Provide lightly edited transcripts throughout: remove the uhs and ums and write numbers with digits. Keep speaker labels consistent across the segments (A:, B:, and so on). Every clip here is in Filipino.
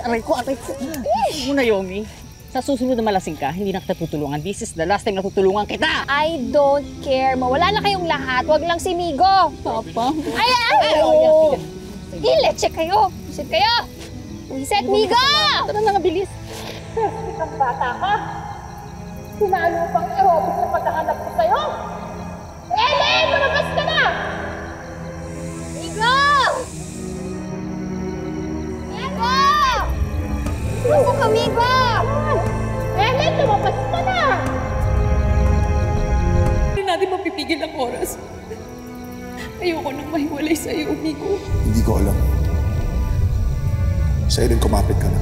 A: Aray ko, aray ko. Muna, Yomi. Sa susunod na malasing ka, hindi na kita tutulungan. This is the last time na tutulungan kita!
B: I don't care. Mawala na kayong lahat. Wag lang si Migo.
A: Papa?
B: Ay! Leche kayo. Sit kayo. Reset, Migo!
A: Tara na nga, bilis.
B: Isang bata ka. Sinalo mo pang aerobic na pagkahanap ko sa'yo. Ellen! Lumabas ka na! Migo! Migo! Gusto ka, Migo! Ellen, lumabas ka na!
C: Hindi natin mapipigil ang oras. Ayoko nang mahiwalay sa'yo, Migo.
D: Hindi ko alam. Sa Eden, kumapit ka na.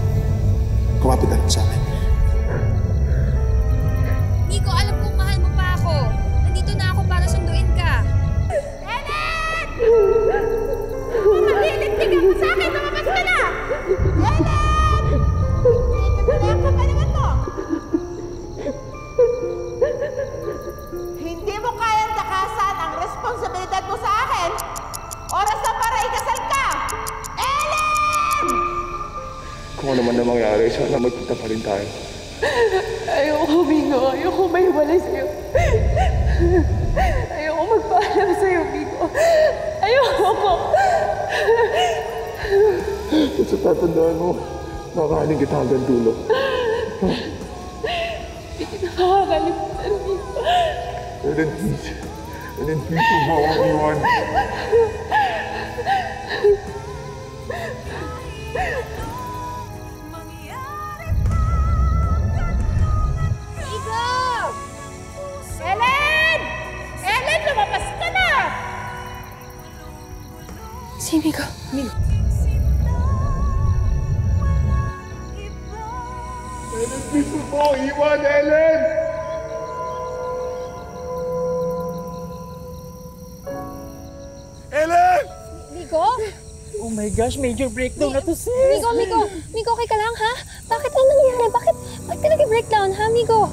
D: Kumapit na rin sa akin.
B: Migo, alam kong mahal mo pa ako. Nandito na ako para sunduin ka. Ellen! Magliligtig ako sa akin! Lumabas ka na! Ellen! Nagkakalakan ka naman mo!
E: Hindi mo kayang takasan ang responsibilidad mo sa akin. Oras na para ikasal ka! Ellen!
D: Kung ano man na mangyari, sana magpunta pa rin tayo.
C: Ayoko, Migo. Ayoko mahiwalay sa'yo. Ayoko magpaalam sa'yo, Migo. Ayoko.
D: At sa tatandaan mo, makahaling kita hanggang dulo.
C: Hindi kita makakalimutan, Migo.
D: Eden, please. Eden, please, huwag mo akong iwan.
B: Migo! Ellen! Ellen, lumabas ka na!
C: Si Migo.
D: Eden, please, huwag mo akong iwan, Ellen! Ellen!
B: Migo?
A: Oh my gosh, major breakdown na to, sis!
B: Migo, okay ka lang, ha? Bakit ano nangyari? Bakit ka nag-breakdown, ha, Migo?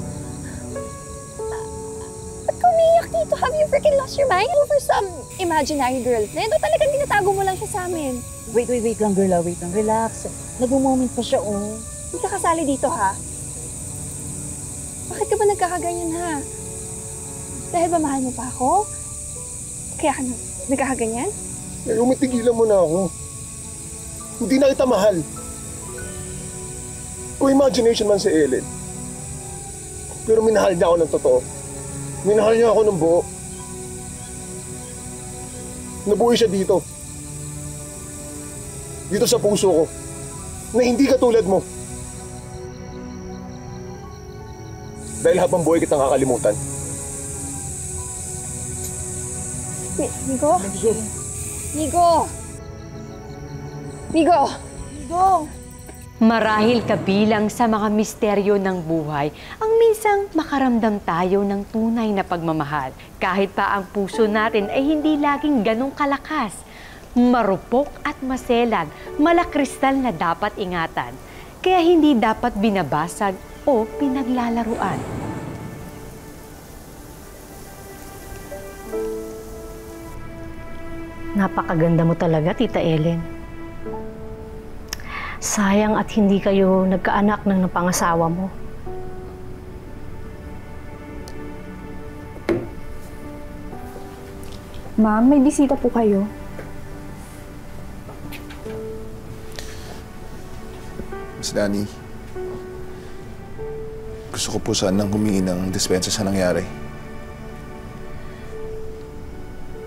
B: Ba't ka umiiyak dito? Have you freaking lost your mind over some imaginary girlfriend? O talagang tinatago mo lang siya sa amin?
A: Wait lang, girl. Wait lang. Relax. Nag-moment pa siya, oh.
B: Hindi ka kasali dito, ha? Bakit ka ba nagkakaganyan, ha? Dahil ba mahal mo pa ako? Kaya ka nagkakaganyan?
D: Eh, umitigilan mo na ako. Hindi na kita mahal. Kung imagination man si Ellen. Pero minahal niya ako ng totoo. Minahal niya ako ng buo. Nabuhay siya dito. Dito sa puso ko. Na hindi katulad mo. Dahil habang buhay kitang kakalimutan.
B: Migo? Migo! Migo! Migo!
F: Marahil kabilang sa mga misteryo ng buhay, ang minsang makaramdam tayo ng tunay na pagmamahal. Kahit pa ang puso natin ay hindi laging ganong kalakas. Marupok at maselan, malakristal na dapat ingatan. Kaya hindi dapat binabasag o pinaglalaruan.
G: Napakaganda mo talaga, Tita Ellen. Sayang at hindi kayo nagkaanak ng napangasawa mo.
H: Ma'am, may bisita po kayo.
D: Miss Danny, gusto ko po sanang humingi ng dispensa sa nangyari.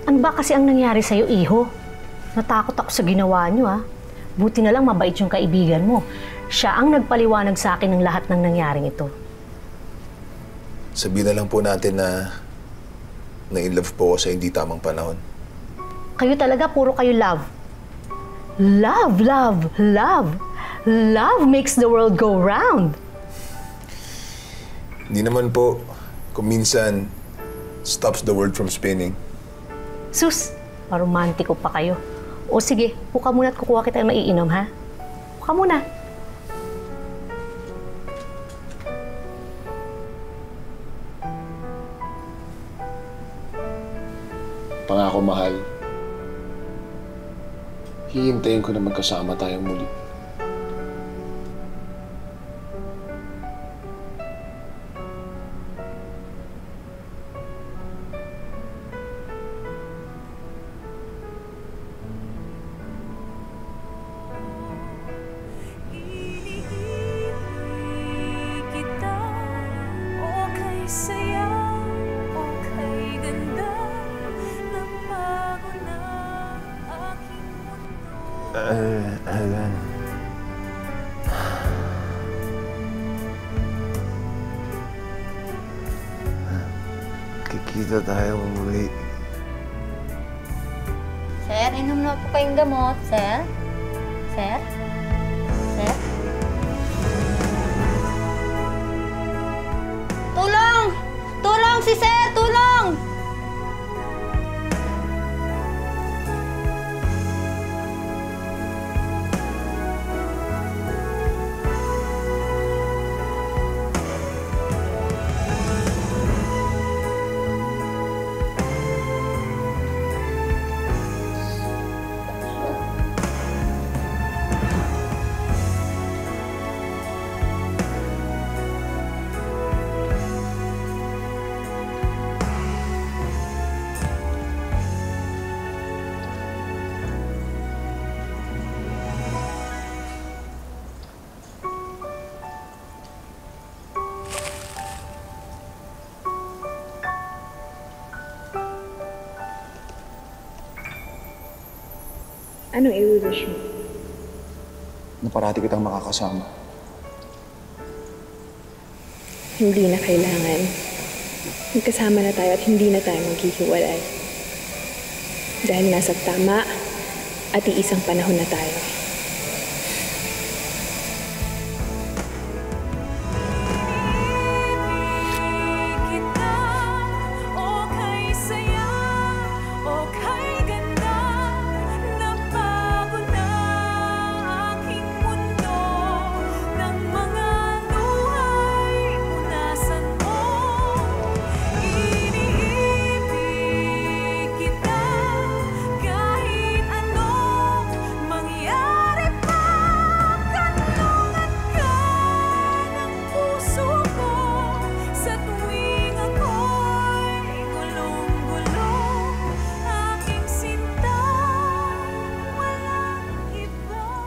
G: Ano ba kasi ang nangyari sa'yo, iho? Natakot ako sa ginawa niyo, ha? Buti na lang mabait yung kaibigan mo. Siya ang nagpaliwanag sa akin ng lahat ng nangyaring ito.
D: Sabihin na lang po natin na in love po ako sa hindi tamang panahon.
G: Kayo talaga, puro kayo love. Love, love, love. Love makes the world go round.
D: Hindi naman po. Kung minsan, stops the world from spinning.
G: Sus, maromantiko pa kayo. O sige, buka muna at kukuha kita ng maiinom, ha? Buka muna.
D: Pangako, mahal. Hihintayin ko na magkasama tayong muli. Ellen. Kikita tayo muli.
I: Sir, inom na po kayong gamot, sir? Sir? Sir? Tulong! Tulong si sir! Tulong!
H: Anong i-wish mo?
J: Na parati kitang makakasama.
H: Hindi na kailangan. Magkasama na tayo at hindi na tayo maghihiwalay. Dahil nasa tama at iisang panahon na tayo.